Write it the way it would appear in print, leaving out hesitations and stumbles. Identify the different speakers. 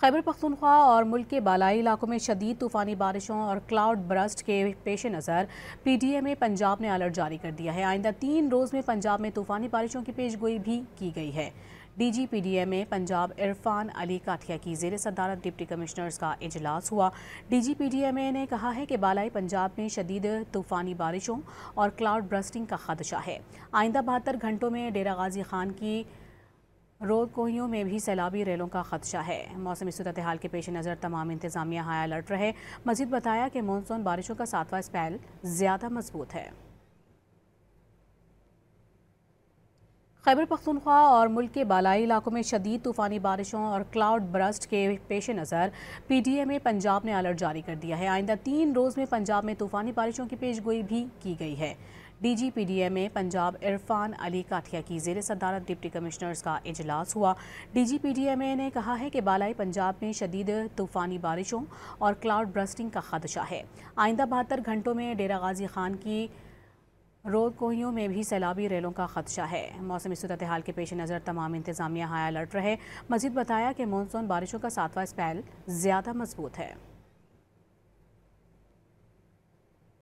Speaker 1: خیبر پختونخوا اور ملک کے بالائی علاقوں میں شدید طوفانی بارشوں اور کلاؤڈ برسٹ کے پیش نظر پی ڈی ایم پنجاب نے الرٹ جاری کر دیا ہے۔ آئندہ 3 روز میں پنجاب میں طوفانی بارشوں کی پیش گوئی بھی کی گئی ہے۔ D G P D M Punjab Irfan Ali Kathia کی زیر صدارت ڈپٹی کمشنرز کا اجلاس ہوا۔ D G P D M نے کہا ہے کہ بالائی پنجاب میں شدید طوفانی بارشوں اور کلاؤڈ برسٹنگ کا خدشہ ہے۔ آئندہ 72 گھنٹوں میں ڈیرہ غازی خان کی رود کوہیوں میں بھی سیلابی ریلوں کا خدشہ ہے۔ موسمی صورتحال کے پیش نظر تمام انتظامیہ ہائی الرٹ رہے۔ مزید بتایا کہ مانسون بارشوں کا 7واں اسپیل زیادہ مضبوط ہے۔ خیبر پختونخوا اور ملک کے بالائی علاقوں میں شدید طوفانی بارشوں اور کلاؤڈ برسٹ کے پیش نظر پی ڈی ایم پنجاب نے الرٹ جاری کر دیا ہے۔ آئندہ 3 روز میں پنجاب میں طوفانی بارشوں کی پیش گوئی بھی کی گئی ہے۔ D G P D M Punjab Irfan Ali Kathia کی زیر صدارت ڈپٹی کمشنرز کا اجلاس ہوا۔ D G P D M نے کہا ہے کہ بالائی پنجاب میں شدید طوفانی بارشوں اور کلاؤڈ برسٹنگ کا خدشہ ہے۔ آئندہ 72 گھنٹوں میں ڈیرہ غازی خان کی رود کوہیوں میں بھی سیلابی ریلوں کا خدشہ ہے۔ موسمی صورتحال کے پیش نظر تمام انتظامیہ ہائی الرٹ رہے۔ مزید بتایا کہ مانسون بارشوں کا 7واں اسپیل زیادہ مضبوط ہے۔